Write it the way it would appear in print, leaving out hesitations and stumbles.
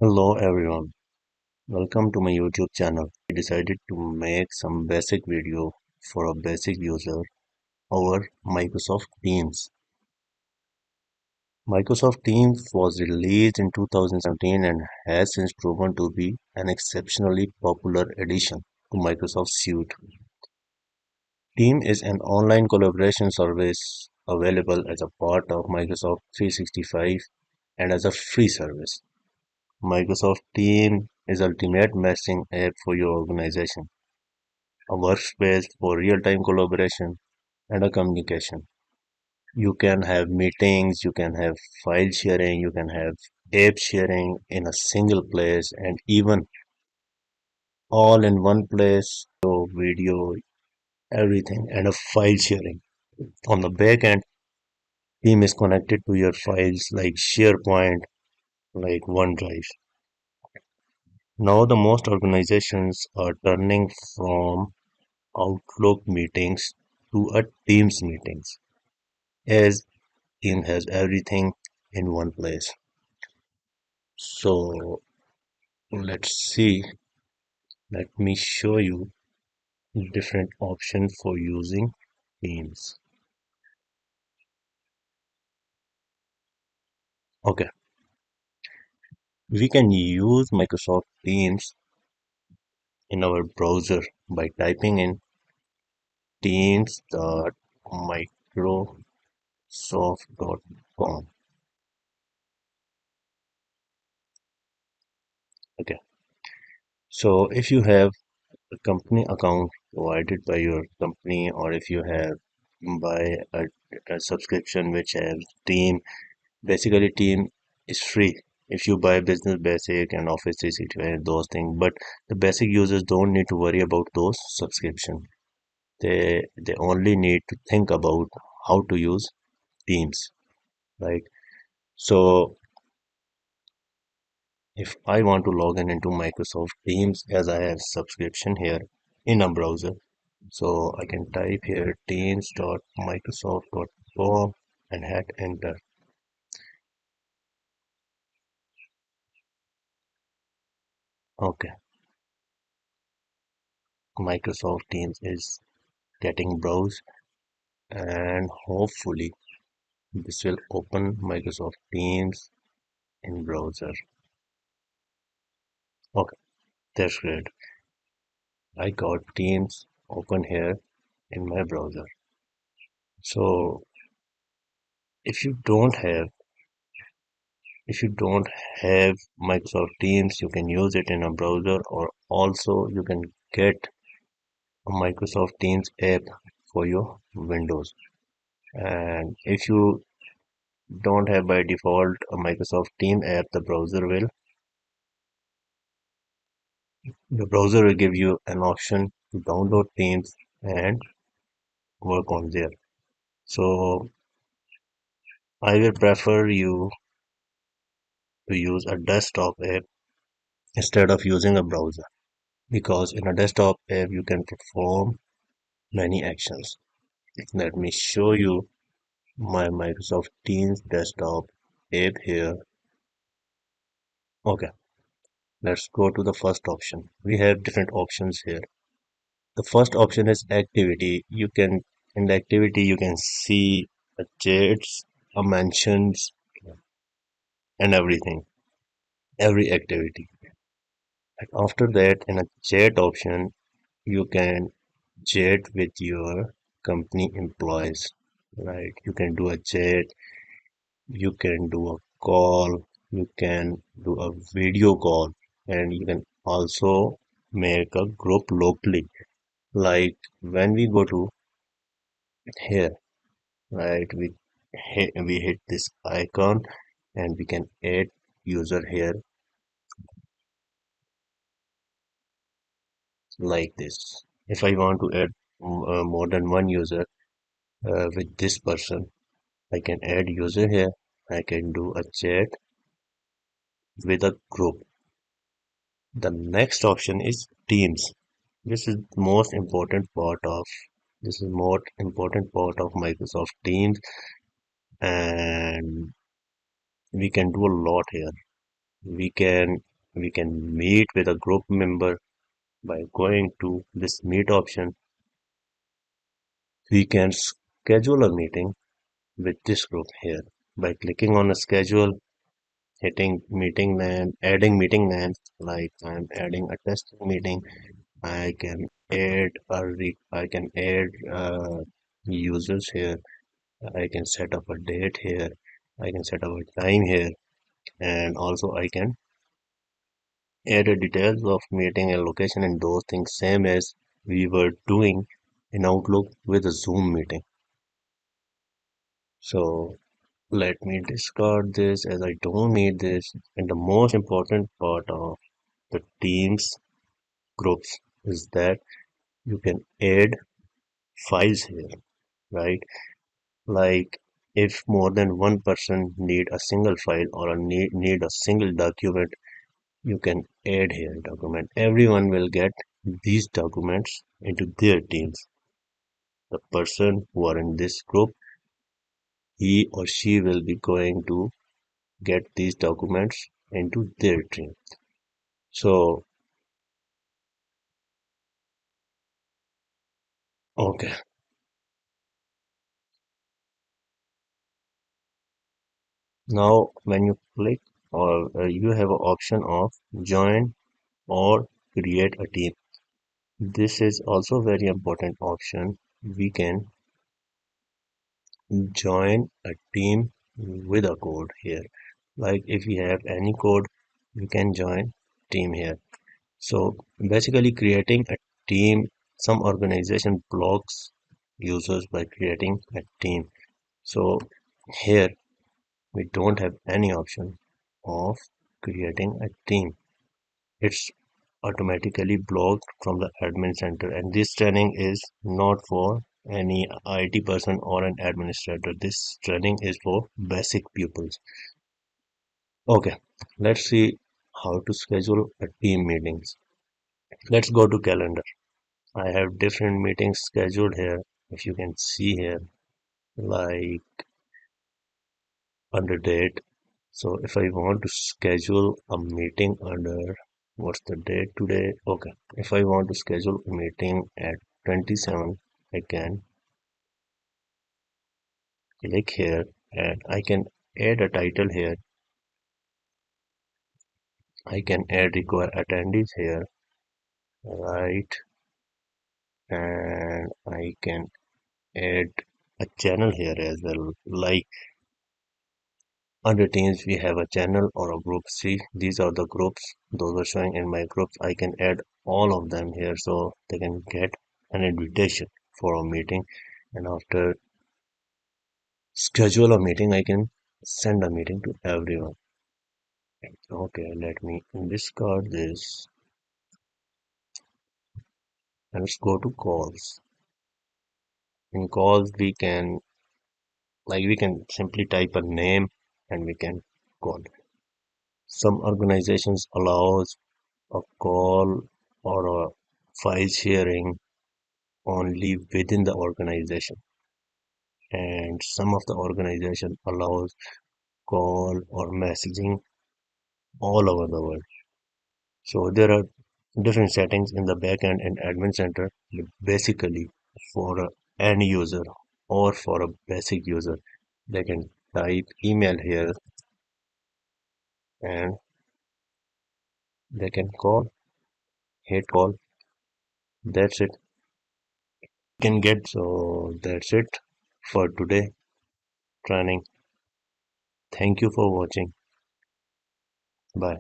Hello everyone, welcome to my YouTube channel. I decided to make some basic video for a basic user over Microsoft Teams. Microsoft Teams was released in 2017 and has since proven to be an exceptionally popular addition to Microsoft Suite. Team is an online collaboration service available as a part of Microsoft 365 and as a free service. Microsoft Teams is ultimate messaging app for your organization, a workspace for real-time collaboration and a communication. You can have meetings, you can have file sharing, you can have app sharing in a single place and even all in one place, video, everything, and a file sharing. On the back end, Team is connected to your files like SharePoint, like OneDrive. Now, the most organizations are turning from Outlook meetings to a Teams meetings, as Team has everything in one place. So let's see. Let me show you different options for using Teams. Okay, we can use Microsoft Teams in our browser by typing in teams.microsoft.com. Okay, so if you have a company account provided by your company, or if you have buy a subscription which has Team. Basically, Team is free if you buy Business Basic and Office 365, those things. But the basic users don't need to worry about those subscription. They only need to think about how to use Teams, right? So if I want to log in into Microsoft Teams, as I have subscription here in a browser, so I can type here teams.microsoft.com and hit enter. Okay, Microsoft Teams is getting browsed and hopefully this will open Microsoft Teams in browser. Okay, that's great. I got Teams open here in my browser. So if you don't have if you don't have Microsoft Teams, you can use it in a browser, or also you can get a Microsoft Teams app for your Windows. And if you don't have by default a Microsoft Team app, the browser will give you an option to download Teams and work on there. So I will prefer you to use a desktop app instead of using a browser, because in a desktop app you can perform many actions. Let me show you my Microsoft Teams desktop app here. Okay, let's go to the first option. We have different options here. The first option is activity. You can In the activity you can see the chats, mentions, and everything, every activity. And after that, in a chat option, you can chat with your company employees, right? You can do a chat, you can do a call, you can do a video call, and you can also make a group locally. Like when we go to here, right? We hit this icon and we can add user here like this. If I want to add more than one user with this person, I can add user here. I can do a chat with a group. The next option is Teams. This is the most important part of this is more important part of Microsoft Teams, and we can do a lot here. We can we can meet with a group member by going to this meet option. We can schedule a meeting with this group here by clicking on a schedule, hitting meeting name, adding meeting name. Like I'm adding a testing meeting. I can add users here. I can set up a date here. I can set up a time here, and also I can add the details of meeting and location and those things same as we were doing in Outlook with a Zoom meeting. So let me discard this as I don't need this. And the most important part of the Teams groups is that you can add files here, right? Like if more than one person need a single file or need a single document, you can add here document. Everyone will get these documents into their teams. The person who are in this group, he or she will be going to get these documents into their team. So, okay. Now, when you click or you have an option of join or create a team. This is also very important option. We can join a team with a code here. Like if we have any code, we can join team here. So basically creating a team, some organization blocks users by creating a team. So here we don't have any option of creating a team. It's automatically blocked from the admin center, and this training is not for any IT person or an administrator. This training is for basic pupils. Okay, let's see how to schedule a team meetings. Let's go to calendar. I have different meetings scheduled here. If you can see here, like under date. So if I want to schedule a meeting under what's the date today? Okay. If I want to schedule a meeting at 27, I can click here and I can add a title here. I can add require attendees here, right? And I can add a channel here as well. Like under Teams, we have a channel or a group. See, these are the groups. Those are showing in my groups. I can add all of them here so they can get an invitation for a meeting. And after schedule a meeting, I can send a meeting to everyone. Okay, let me discard this and let's go to calls. In calls, we can simply type a name and we can call. Some organizations allows a call or a file sharing only within the organization, and some of the organization allows call or messaging all over the world. So there are different settings in the backend and admin center. Basically, for a end user or for a basic user, they can type email here and they can call, hit call. That's it. Can get so that's it for today training. Thank you for watching. Bye.